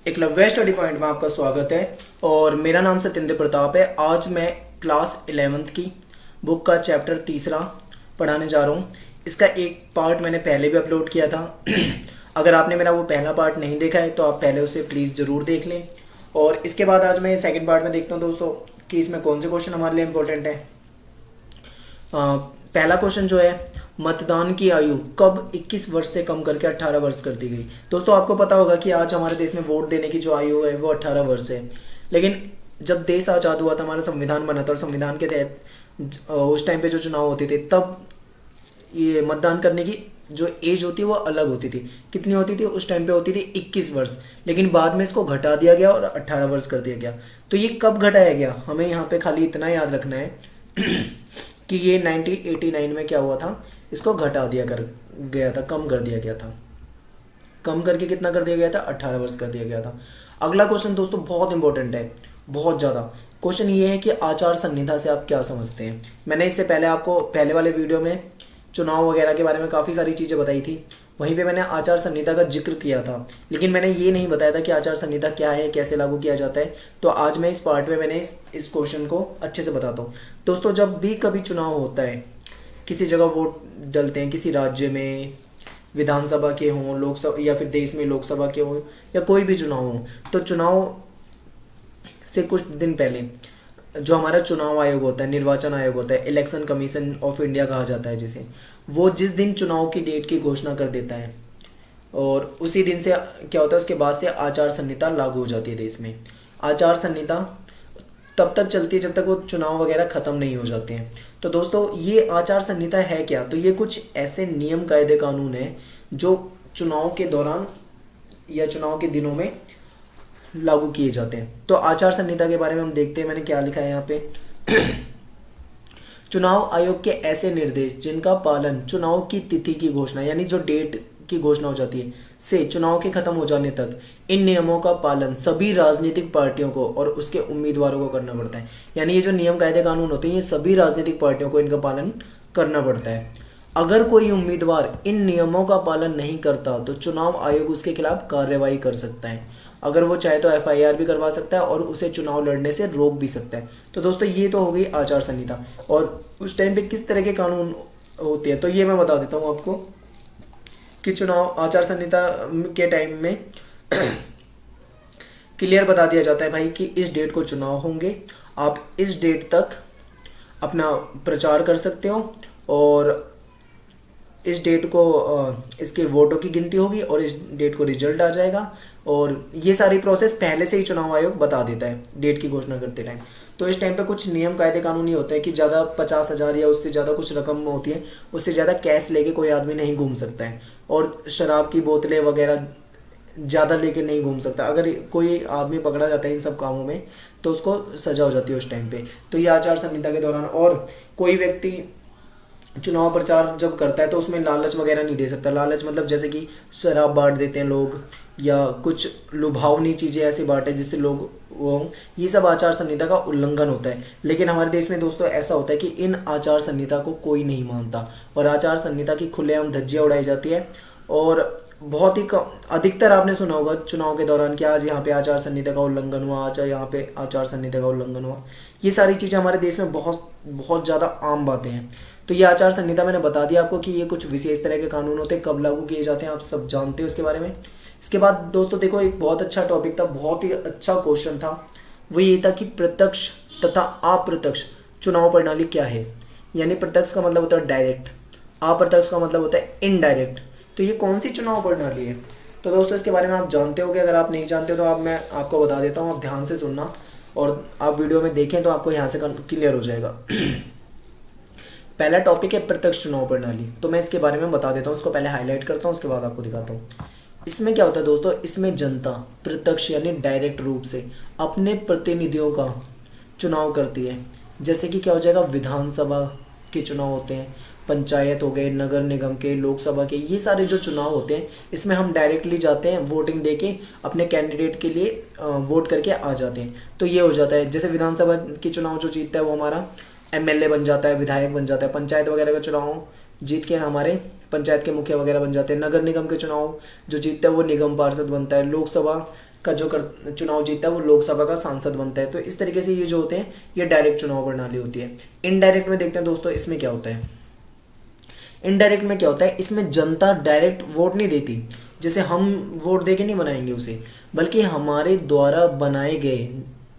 Eklavya study point में आपका स्वागत है। और मेरा नाम सत्येंद्र प्रताप है। आज मैं क्लास 11th की बुक का चैप्टर तीसरा पढ़ाने जा रहा हूँ। इसका एक पार्ट मैंने पहले भी अपलोड किया था। अगर आपने मेरा वो पहला पार्ट नहीं देखा है तो आप पहले उसे प्लीज़ ज़रूर देख लें। और इसके बाद आज मैं सेकंड पार्ट में देखता हूँ दोस्तों कि इसमें कौन से क्वेश्चन हमारे लिए इम्पोर्टेंट है। पहला क्वेश्चन जो है, मतदान की आयु कब 21 वर्ष से कम करके 18 वर्ष कर दी गई। दोस्तों आपको पता होगा कि आज हमारे देश में वोट देने की जो आयु है वो 18 वर्ष है। लेकिन जब देश आज़ाद हुआ था, हमारा संविधान बना था और संविधान के तहत उस टाइम पे जो चुनाव होते थे तब ये मतदान करने की जो एज होती है वो अलग होती थी। कितनी होती थी उस टाइम पे? होती थी 21 वर्ष। लेकिन बाद में इसको घटा दिया गया और 18 वर्ष कर दिया गया। तो ये कब घटाया गया, हमें यहाँ पे खाली इतना याद रखना है कि ये 1989 में क्या हुआ था, इसको घटा दिया कर गया था, कम कर दिया गया था। कम करके कितना कर दिया गया था? 18 वर्ष कर दिया गया था। अगला क्वेश्चन दोस्तों बहुत इंपॉर्टेंट है, बहुत ज़्यादा। क्वेश्चन ये है कि आचार संहिता से आप क्या समझते हैं। मैंने इससे पहले आपको पहले वाले वीडियो में चुनाव वगैरह के बारे में काफ़ी सारी चीज़ें बताई थी, वहीं पे मैंने आचार संहिता का जिक्र किया था। लेकिन मैंने ये नहीं बताया था कि आचार संहिता क्या है, कैसे लागू किया जाता है। तो आज मैं इस पार्ट में मैंने इस क्वेश्चन को अच्छे से बताता हूँ। दोस्तों जब भी कभी चुनाव होता है, किसी जगह वोट डलते हैं, किसी राज्य में विधानसभा के हों, लोकसभा या फिर देश में लोकसभा के हों या कोई भी चुनाव हो, तो चुनाव से कुछ दिन पहले जो हमारा चुनाव आयोग होता है, निर्वाचन आयोग होता है, इलेक्शन कमीशन ऑफ इंडिया कहा जाता है जिसे, वो जिस दिन चुनाव की डेट की घोषणा कर देता है और उसी दिन से क्या होता है, उसके बाद से आचार संहिता लागू हो जाती है देश में। आचार संहिता तब तक चलती है जब तक वो चुनाव वगैरह ख़त्म नहीं हो जाते हैं। तो दोस्तों ये आचार संहिता है क्या? तो ये कुछ ऐसे नियम कायदे कानून हैं जो चुनाव के दौरान या चुनाव के दिनों में लागू किए जाते हैं। तो आचार संहिता के बारे में हम देखते हैं, मैंने क्या लिखा है यहाँ पे। चुनाव आयोग के ऐसे निर्देश जिनका पालन चुनाव की तिथि की घोषणा, यानी जो डेट की घोषणा हो जाती है, से चुनाव के खत्म हो जाने तक इन नियमों का पालन सभी राजनीतिक पार्टियों को और उसके उम्मीदवारों को करना पड़ता है। यानी ये जो नियम कायदे कानून होते हैं ये सभी राजनीतिक पार्टियों को इनका पालन करना पड़ता है। अगर कोई उम्मीदवार इन नियमों का पालन नहीं करता तो चुनाव आयोग उसके खिलाफ कार्रवाई कर सकता है। अगर वो चाहे तो एफआईआर भी करवा सकता है और उसे चुनाव लड़ने से रोक भी सकता है। तो दोस्तों ये तो हो गई आचार संहिता। और उस टाइम पे किस तरह के कानून होते हैं तो ये मैं बता देता हूँ आपको कि चुनाव आचार संहिता के टाइम में क्लियर बता दिया जाता है भाई कि इस डेट को चुनाव होंगे, आप इस डेट तक अपना प्रचार कर सकते हो और इस डेट को इसके वोटों की गिनती होगी और इस डेट को रिजल्ट आ जाएगा। और ये सारी प्रोसेस पहले से ही चुनाव आयोग बता देता है डेट की घोषणा करते टाइम। तो इस टाइम पे कुछ नियम कायदे कानून ये होते हैं कि ज़्यादा 50,000 या उससे ज़्यादा कुछ रकम होती है, उससे ज़्यादा कैश लेके कोई आदमी नहीं घूम सकता है और शराब की बोतलें वगैरह ज़्यादा लेके नहीं घूम सकता। अगर कोई आदमी पकड़ा जाता है इन सब कामों में तो उसको सजा हो जाती है उस टाइम पे। तो ये आचार संहिता के दौरान। और कोई व्यक्ति चुनाव प्रचार जब करता है तो उसमें लालच वगैरह नहीं दे सकता। लालच मतलब जैसे कि शराब बांट देते हैं लोग या कुछ लुभावनी चीज़ें ऐसी बांटे जिससे लोग वो, ये सब आचार संहिता का उल्लंघन होता है। लेकिन हमारे देश में दोस्तों ऐसा होता है कि इन आचार संहिता को कोई नहीं मानता और आचार संहिता की खुलेआम धज्जियाँ उड़ाई जाती है। और बहुत ही अधिकतर आपने सुना होगा चुनाव के दौरान कि आज यहाँ पे आचार संहिता का उल्लंघन हुआ, आज यहाँ पे आचार संहिता का उल्लंघन हुआ। ये सारी चीज़ें हमारे देश में बहुत बहुत ज़्यादा आम बातें हैं। तो ये आचार संहिता मैंने बता दिया आपको कि ये कुछ विशेष तरह के कानून होते हैं, कब लागू किए जाते हैं, आप सब जानते हैं उसके बारे में। इसके बाद दोस्तों देखो एक बहुत अच्छा टॉपिक था, बहुत ही अच्छा क्वेश्चन था। वो ये था कि प्रत्यक्ष तथा अप्रत्यक्ष चुनाव प्रणाली क्या है। यानी प्रत्यक्ष का मतलब होता है डायरेक्ट, अप्रत्यक्ष का मतलब होता है इनडायरेक्ट। तो ये कौन सी चुनाव प्रणाली है? तो दोस्तों इसके बारे में आप जानते होगे। अगर आप नहीं जानते तो आप मैं आपको बता देता हूँ, आप ध्यान से सुनना और आप वीडियो में देखें तो आपको यहाँ से क्लियर हो जाएगा। पहला टॉपिक है प्रत्यक्ष चुनाव प्रणाली। तो मैं इसके बारे में बता देता हूँ, उसको पहले हाईलाइट करता हूँ, उसके बाद आपको दिखाता हूँ। इसमें क्या होता है दोस्तों, इसमें जनता प्रत्यक्ष यानी डायरेक्ट रूप से अपने प्रतिनिधियों का चुनाव करती है। जैसे कि क्या हो जाएगा, विधानसभा के चुनाव होते हैं, पंचायत हो गए, नगर निगम के, लोकसभा के, ये सारे जो चुनाव होते हैं इसमें हम डायरेक्टली जाते हैं, वोटिंग देके अपने कैंडिडेट के लिए वोट करके आ जाते हैं। तो ये हो जाता है। जैसे विधानसभा के चुनाव जो जीतता है वो हमारा एमएलए बन जाता है, विधायक बन जाता है। पंचायत वगैरह का चुनाव जीत के हमारे पंचायत के मुखिया वगैरह बन जाते हैं। नगर निगम के चुनाव जो जीतता है वो निगम पार्षद बनता है। लोकसभा का जो चुनाव जीतता है वो लोकसभा का सांसद बनता है। तो इस तरीके से ये जो होते हैं ये डायरेक्ट चुनाव प्रणाली होती है। इनडायरेक्ट में देखते हैं दोस्तों इसमें क्या होता है। इनडायरेक्ट में क्या होता है, इसमें जनता डायरेक्ट वोट नहीं देती, जैसे हम वोट देके नहीं बनाएंगे उसे, बल्कि हमारे द्वारा बनाए गए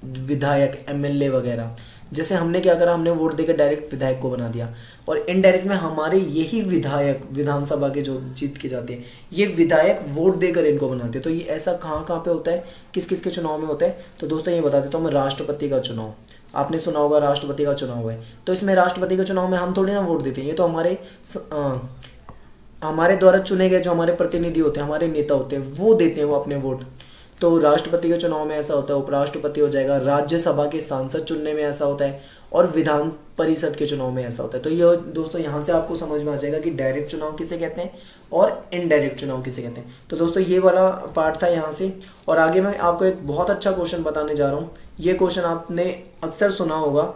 विधायक एमएलए वगैरह, जैसे हमने क्या करा, हमने वोट देकर डायरेक्ट विधायक को बना दिया। और इनडायरेक्ट में हमारे यही विधायक विधानसभा के जो जीत के जाते हैं ये विधायक वोट देकर इनको बनाते हैं। तो ये ऐसा कहाँ कहाँ पे होता है, किस किस के चुनाव में होता है, तो दोस्तों ये बता देता हूँ मैं। राष्ट्रपति का चुनाव आपने सुना होगा, राष्ट्रपति का चुनाव है, तो इसमें राष्ट्रपति के चुनाव में हम थोड़ी ना वोट देते हैं, ये तो हमारे द्वारा चुने गए जो हमारे प्रतिनिधि होते हैं, हमारे नेता होते हैं, वो देते हैं वो अपने वोट। तो राष्ट्रपति के चुनाव में ऐसा होता है, उपराष्ट्रपति हो जाएगा, राज्यसभा के सांसद चुनने में ऐसा होता है, और विधान परिषद के चुनाव में ऐसा होता है। तो ये दोस्तों यहाँ से आपको समझ में आ जाएगा कि डायरेक्ट चुनाव किसे कहते हैं और इनडायरेक्ट चुनाव किसे कहते हैं। तो दोस्तों ये वाला पार्ट था यहाँ से। और आगे मैं आपको एक बहुत अच्छा क्वेश्चन बताने जा रहा हूँ। ये क्वेश्चन आपने अक्सर सुना होगा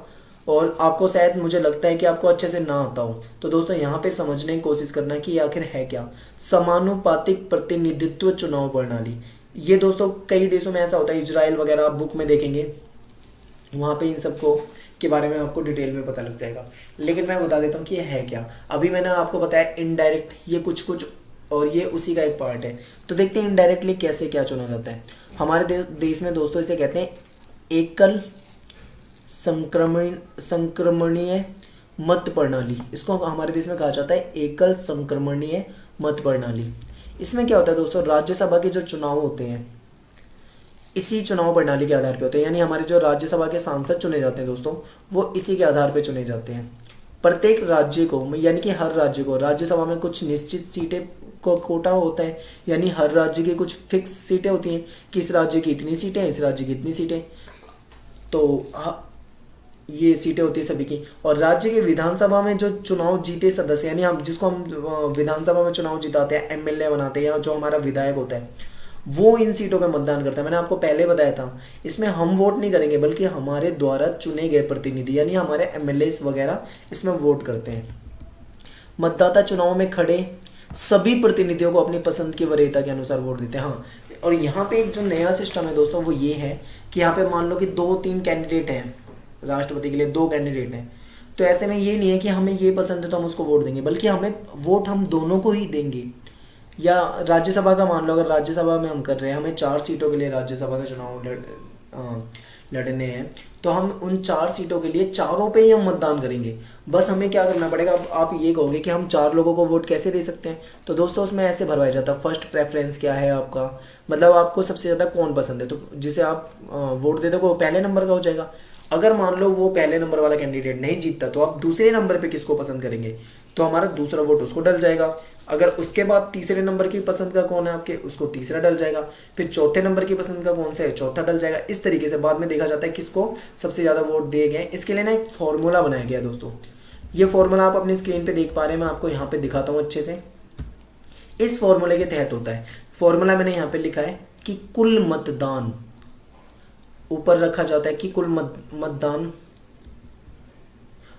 और आपको शायद मुझे लगता है कि आपको अच्छे से ना आता हो। तो दोस्तों यहाँ पे समझने की कोशिश करना कि आखिर है क्या समानुपातिक प्रतिनिधित्व चुनाव प्रणाली। ये दोस्तों कई देशों में ऐसा होता है, इजराइल वगैरह आप बुक में देखेंगे, वहाँ पे इन सबको के बारे में आपको डिटेल में पता लग जाएगा। लेकिन मैं बता देता हूँ कि ये है क्या। अभी मैंने आपको बताया इनडायरेक्ट, ये कुछ कुछ और ये उसी का एक पार्ट है। तो देखते हैं इनडायरेक्टली कैसे क्या चुना जाता है हमारे देश में दोस्तों। इसे कहते हैं एकल संक्रमणीय मत प्रणाली। इसको हमारे देश में कहा जाता है एकल संक्रमणीय मत प्रणाली। इसमें क्या होता है दोस्तों, राज्यसभा के जो चुनाव होते हैं इसी चुनाव प्रणाली के आधार पे होते हैं, यानी हमारे जो राज्यसभा के सांसद चुने जाते हैं दोस्तों वो इसी के आधार पे चुने जाते हैं। प्रत्येक राज्य को, यानी कि हर राज्य को, राज्यसभा में कुछ निश्चित सीटें को कोटा होता है, यानी हर राज्य की कुछ फिक्स सीटें होती हैं कि इस राज्य की इतनी सीटें, इस राज्य की इतनी सीटें, तो ये सीटें होती है सभी की। और राज्य के विधानसभा में जो चुनाव जीते सदस्य, यानी हम जिसको हम विधानसभा में चुनाव जिताते हैं, एमएलए बनाते हैं, या जो हमारा विधायक होता है वो इन सीटों पे मतदान करता है। मैंने आपको पहले बताया था इसमें हम वोट नहीं करेंगे, बल्कि हमारे द्वारा चुने गए प्रतिनिधि यानी हमारे एमएलए वगैरह इसमें वोट करते हैं। मतदाता चुनाव में खड़े सभी प्रतिनिधियों को अपनी पसंद की वरीयता के अनुसार वोट देते हैं। हाँ, और यहाँ पे एक जो नया सिस्टम है दोस्तों वो ये है कि यहाँ पे मान लो कि 2-3 कैंडिडेट हैं, राष्ट्रपति के लिए 2 कैंडिडेट हैं, तो ऐसे में ये नहीं है कि हमें ये पसंद है तो हम उसको वोट देंगे, बल्कि हमें वोट हम दोनों को ही देंगे। या राज्यसभा का मान लो, अगर राज्यसभा में हम कर रहे हैं, हमें 4 सीटों के लिए राज्यसभा का चुनाव लड़ने हैं, तो हम उन 4 सीटों के लिए चारों पे ही हम मतदान करेंगे। बस हमें क्या करना पड़ेगा, अब आप ये कहोगे कि हम 4 लोगों को वोट कैसे दे सकते हैं, तो दोस्तों उसमें ऐसे भरवाया जाता है, फर्स्ट प्रेफरेंस क्या है आपका, मतलब आपको सबसे ज़्यादा कौन पसंद है, तो जिसे आप वोट दे दोगे वो पहले नंबर का हो जाएगा। अगर मान लो वो पहले नंबर वाला कैंडिडेट नहीं जीतता तो आप दूसरे नंबर पे किसको पसंद करेंगे, तो हमारा दूसरा वोट उसको डल जाएगा। अगर उसके बाद तीसरे नंबर की पसंद का कौन है आपके, उसको तीसरा डल जाएगा। फिर चौथे नंबर की पसंद का कौन सा है, चौथा डल जाएगा। इस तरीके से बाद में देखा जाता है किसको सबसे ज़्यादा वोट दिए गए। इसके लिए ना एक फॉर्मूला बनाया गया है दोस्तों। ये फॉर्मूला आप अपनी स्क्रीन पे देख पा रहे हैं, मैं आपको यहाँ पे दिखाता हूँ अच्छे से। इस फॉर्मूले के तहत होता है, फॉर्मूला मैंने यहाँ पे लिखा है कि कुल मतदान, ऊपर रखा जाता है कि कुल मतदान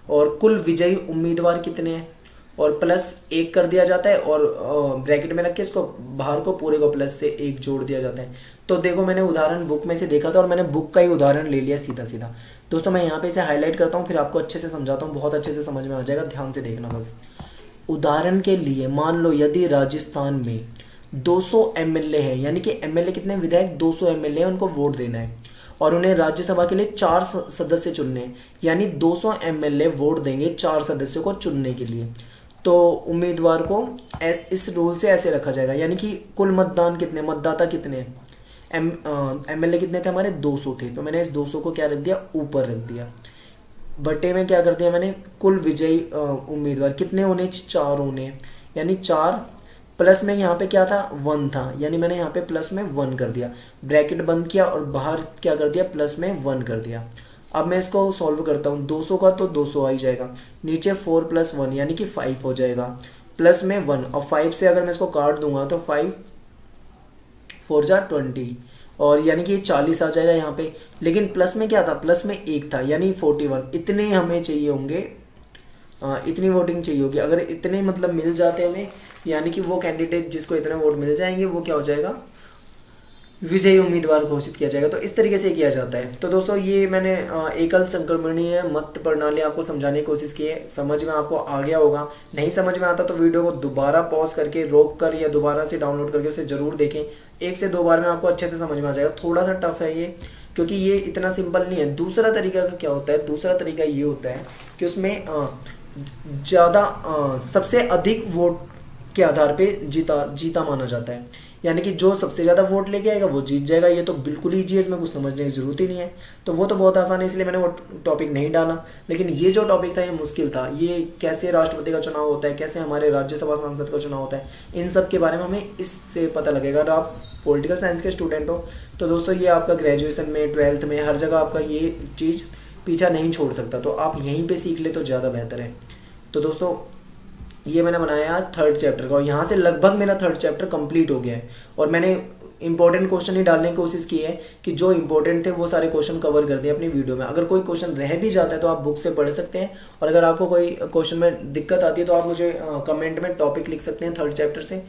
और कुल विजयी उम्मीदवार कितने हैं, और प्लस 1 कर दिया जाता है, और ब्रैकेट में रख के इसको बाहर को पूरे को प्लस से 1 जोड़ दिया जाता है। तो देखो मैंने उदाहरण बुक में से देखा था और मैंने बुक का ही उदाहरण ले लिया सीधा सीधा। दोस्तों मैं यहाँ पे इसे हाईलाइट करता हूँ, फिर आपको अच्छे से समझाता हूँ, बहुत अच्छे से समझ में आ जाएगा, ध्यान से देखना बस। उदाहरण के लिए मान लो यदि राजस्थान में 200 एमएलए हैं, यानी कि एमएलए कितने, विधायक 200 एमएलए हैं, उनको वोट देना है और उन्हें राज्यसभा के लिए 4 सदस्य चुनने हैं, यानी 200 एमएलए वोट देंगे 4 सदस्यों को चुनने के लिए। तो उम्मीदवार को इस रूल से ऐसे रखा जाएगा, यानी कि कुल मतदान कितने, मतदाता कितने, एमएलए कितने थे हमारे, 200 थे, तो मैंने इस 200 को क्या रख दिया, ऊपर रख दिया। बटे में क्या कर दिया मैंने, कुल विजयी उम्मीदवार कितने होने, 4 होने, यानी 4 प्लस में यहाँ पे क्या था, 1 था, यानी मैंने यहाँ पे प्लस में 1 कर दिया, ब्रैकेट बंद किया और बाहर क्या कर दिया, प्लस में 1 कर दिया। अब मैं इसको सॉल्व करता हूँ, 200 का तो 200 आ ही जाएगा, नीचे 4 + 1 यानी कि 5 हो जाएगा, प्लस में 1, और 5 से अगर मैं इसको काट दूंगा तो 5 4 जा 20, और यानी कि 40 आ जाएगा यहाँ पे। लेकिन प्लस में क्या था, प्लस में 1 था, यानी 41। इतने हमें चाहिए होंगे, इतनी वोटिंग चाहिए होगी। अगर इतने मतलब मिल जाते हमें, यानी कि वो कैंडिडेट जिसको इतने वोट मिल जाएंगे वो क्या हो जाएगा, विजयी उम्मीदवार घोषित किया जाएगा। तो इस तरीके से किया जाता है। तो दोस्तों ये मैंने एकल संक्रमणीय मत प्रणाली आपको समझाने की कोशिश की है, समझ में आपको आ गया होगा। नहीं समझ में आता तो वीडियो को दोबारा पॉज करके रोक कर या दोबारा से डाउनलोड करके उसे ज़रूर देखें। 1 से 2 बार में आपको अच्छे से समझ में आ जाएगा। थोड़ा सा टफ है ये, क्योंकि ये इतना सिंपल नहीं है। दूसरा तरीका का क्या होता है, दूसरा तरीका ये होता है कि उसमें ज़्यादा सबसे अधिक वोट के आधार पे जीता माना जाता है, यानी कि जो सबसे ज़्यादा वोट लेके आएगा वो जीत जाएगा। ये तो बिल्कुल ईजी है, इसमें कुछ समझने की ज़रूरत ही नहीं है। तो वो तो बहुत आसान है, इसलिए मैंने वो टॉपिक नहीं डाला। लेकिन ये जो टॉपिक था ये मुश्किल था। ये कैसे राष्ट्रपति का चुनाव होता है, कैसे हमारे राज्यसभा सांसद का चुनाव होता है, इन सब के बारे में हमें इससे पता लगेगा। अगर आप पॉलिटिकल साइंस के स्टूडेंट हो तो दोस्तों ये आपका ग्रेजुएशन में, 12th में, हर जगह आपका ये चीज़ पीछा नहीं छोड़ सकता। तो आप यहीं पर सीख ले तो ज़्यादा बेहतर है। तो दोस्तों ये मैंने बनाया 3rd चैप्टर का, और यहाँ से लगभग मेरा 3rd चैप्टर कंप्लीट हो गया है। और मैंने इंपॉर्टेंट क्वेश्चन ही डालने की कोशिश की है कि जो इंपॉर्टेंट थे वो सारे क्वेश्चन कवर कर दिए अपनी वीडियो में। अगर कोई क्वेश्चन रह भी जाता है तो आप बुक से पढ़ सकते हैं, और अगर आपको कोई क्वेश्चन में दिक्कत आती है तो आप मुझे कमेंट में टॉपिक लिख सकते हैं 3rd चैप्टर से।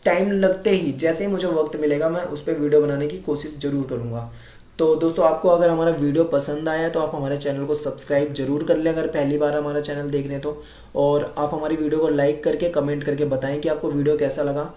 टाइम लगते ही, जैसे ही मुझे वक्त मिलेगा, मैं उस पर वीडियो बनाने की कोशिश ज़रूर करूँगा। तो दोस्तों आपको अगर हमारा वीडियो पसंद आया तो आप हमारे चैनल को सब्सक्राइब जरूर कर लें अगर पहली बार हमारा चैनल देख रहे हैं तो। और आप हमारी वीडियो को लाइक करके कमेंट करके बताएं कि आपको वीडियो कैसा लगा।